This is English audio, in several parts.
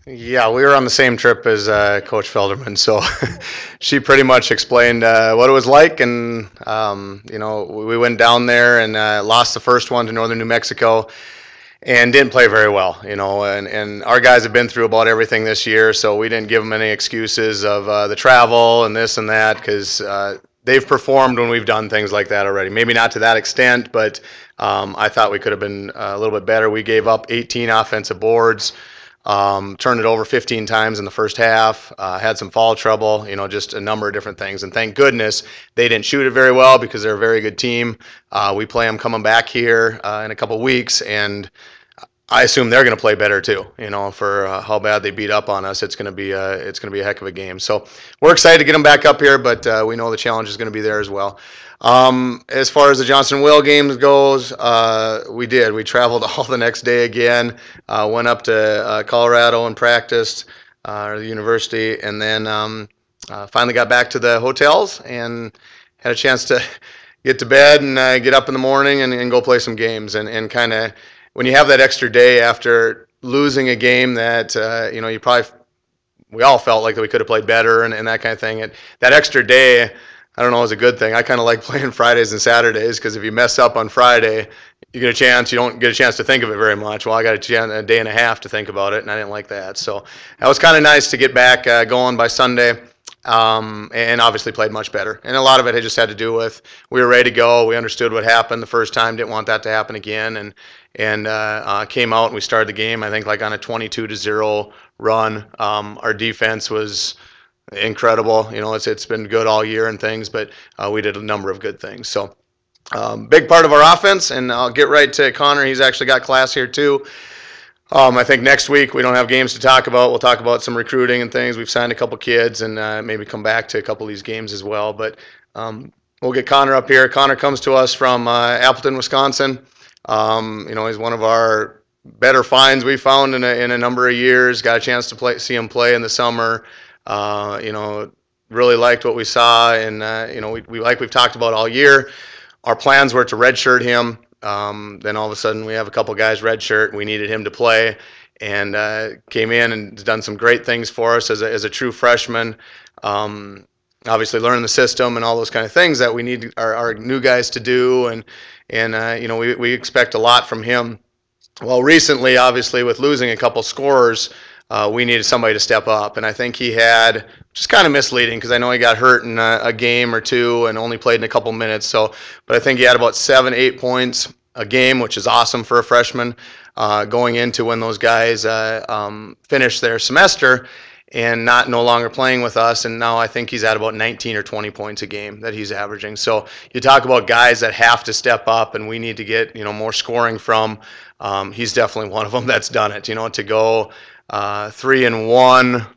Yeah, we were on the same trip as Coach Felderman, so she pretty much explained what it was like, and we went down there and lost the first one to Northern New Mexico, and didn't play very well, and our guys have been through about everything this year, so we didn't give them any excuses of the travel and this and that, because they've performed when we've done things like that already. Maybe not to that extent, but I thought we could have been a little bit better. We gave up 18 offensive boards. Turned it over 15 times in the first half, had some foul trouble, just a number of different things. And thank goodness they didn't shoot it very well, because they're a very good team. We play them coming back here in a couple weeks, and I assume they're going to play better too. For how bad they beat up on us, it's going to be a heck of a game. So we're excited to get them back up here, but we know the challenge is going to be there as well. As far as the Johnson Will games goes, we did. We traveled all the next day again. Went up to Colorado and practiced at the university, and then finally got back to the hotels and had a chance to get to bed and get up in the morning and go play some games, and kind of when you have that extra day after losing a game that we all felt like that we could have played better and that kind of thing. And that extra day, I don't know, is a good thing. I kind of like playing Fridays and Saturdays, because if you mess up on Friday, you don't get a chance to think of it very much. Well, I got a day and a half to think about it, and I didn't like that. So that was kind of nice to get back going by Sunday. And obviously played much better. And a lot of it just had to do with we were ready to go. We understood what happened the first time, didn't want that to happen again, and came out and we started the game, I think, like on a 22-0 run. Our defense was incredible. It's been good all year and things, but we did a number of good things. So big part of our offense, and I'll get right to Konor. He's actually got class here too. I think next week we don't have games to talk about. We'll talk about some recruiting and things. We've signed a couple kids, and maybe come back to a couple of these games as well. But we'll get Konor up here. Konor comes to us from Appleton, Wisconsin. He's one of our better finds we found in a number of years. Got a chance to see him play in the summer. Really liked what we saw, and we like we've talked about all year. Our plans were to redshirt him. Then all of a sudden we have a couple guys redshirt. We needed him to play, and came in and done some great things for us as a true freshman. Obviously learning the system and all those kind of things that we need our new guys to do, and we expect a lot from him. Well, recently, obviously, with losing a couple scorers, we needed somebody to step up, and I think he had, which is kind of misleading, because I know he got hurt in a game or two and only played in a couple minutes. But I think he had about 7-8 points a game, which is awesome for a freshman, going into when those guys finish their semester and no longer playing with us. And now I think he's at about 19 or 20 points a game that he's averaging. So you talk about guys that have to step up, and we need to get more scoring from. He's definitely one of them that's done it. To go 3-1,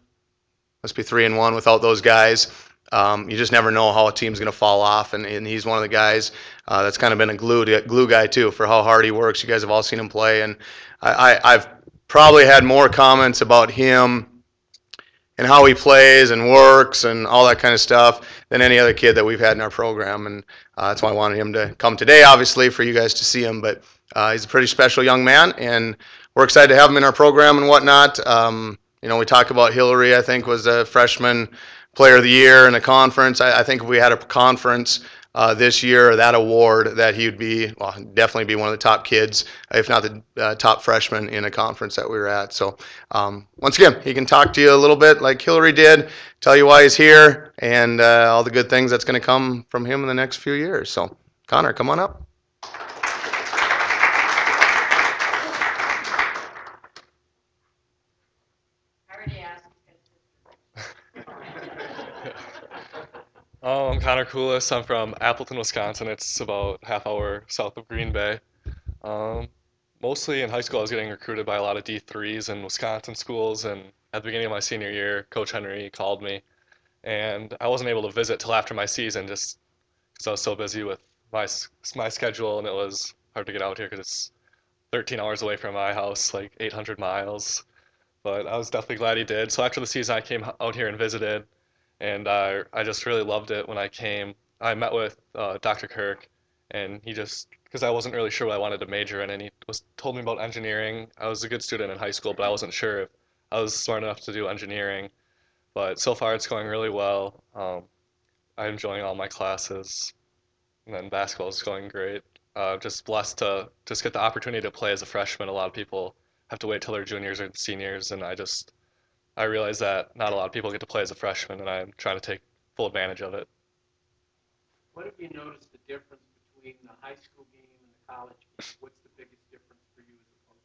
must be 3-1 without those guys. You just never know how a team's going to fall off, and he's one of the guys that's kind of been a glue guy too for how hard he works. You guys have all seen him play, and I've probably had more comments about him and how he plays and works and all that kind of stuff than any other kid that we've had in our program, and that's why I wanted him to come today, obviously, for you guys to see him. But he's a pretty special young man, and we're excited to have him in our program and whatnot. We talk about Hillary, I think, was a freshman player of the year in a conference. I think if we had a conference this year, that award, that he would definitely be one of the top kids, if not the top freshman in a conference that we were at. So once again, he can talk to you a little bit like Hillary did, tell you why he's here, and all the good things that's going to come from him in the next few years. So Konor, come on up. I'm Konor Kulas. I'm from Appleton, Wisconsin. It's about half hour south of Green Bay. Mostly in high school, I was getting recruited by a lot of D3s in Wisconsin schools, and at the beginning of my senior year, Coach Henry called me, and I wasn't able to visit till after my season just because I was so busy with my schedule, and it was hard to get out here because it's 13 hours away from my house, like 800 miles. But I was definitely glad he did. So after the season, I came out here and visited, and I just really loved it when I came. I met with Dr. Kirk, and he just, because I wasn't really sure what I wanted to major in, and he told me about engineering. I was a good student in high school, but I wasn't sure if I was smart enough to do engineering, but so far it's going really well. I'm enjoying all my classes, and then basketball is going great. Just blessed to just get the opportunity to play as a freshman. A lot of people have to wait till they're juniors or seniors, and I realize that not a lot of people get to play as a freshman, and I'm trying to take full advantage of it. What have you noticed the difference between the high school game and the college game? What's the biggest difference for you as a post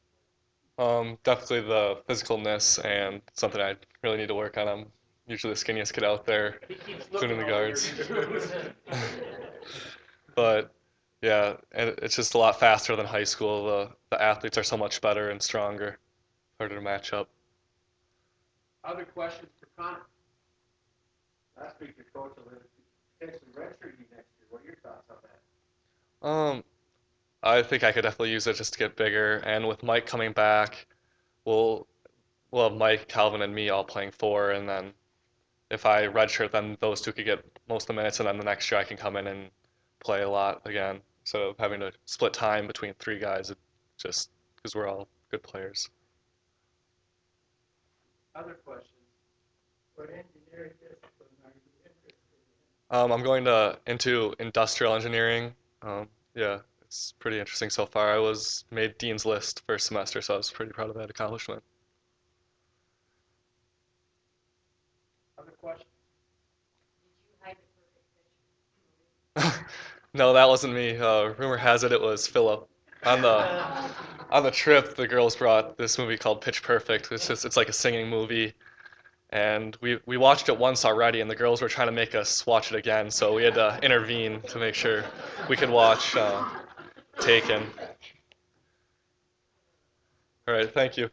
player? Definitely the physicalness and something I really need to work on. I'm usually the skinniest kid out there, He keeps including looking the over your guards. shoes. But yeah, and it's just a lot faster than high school. The athletes are so much better and stronger, harder to match up. Other questions for Konor? Last week, your coach potentially redshirt you next year. What are your thoughts on that? Um, I think I could definitely use it just to get bigger. And with Mike coming back, we'll we'll have Mike, Calvin, and me all playing four, and then if I redshirt, then those two could get most of the minutes, and then the next year I can come in and play a lot again. So having to split time between three guys, it just because we're all good players. Other questions? What engineering discipline are you interested I'm going into industrial engineering. Yeah, it's pretty interesting so far. I was made dean's list first semester, so I was pretty proud of that accomplishment. in? Other questions? No, that wasn't me. Rumor has it was Philip. On the trip, the girls brought this movie called Pitch Perfect. It's like a singing movie, and we watched it once already, and the girls were trying to make us watch it again, so we had to intervene to make sure we could watch Taken. All right, thank you.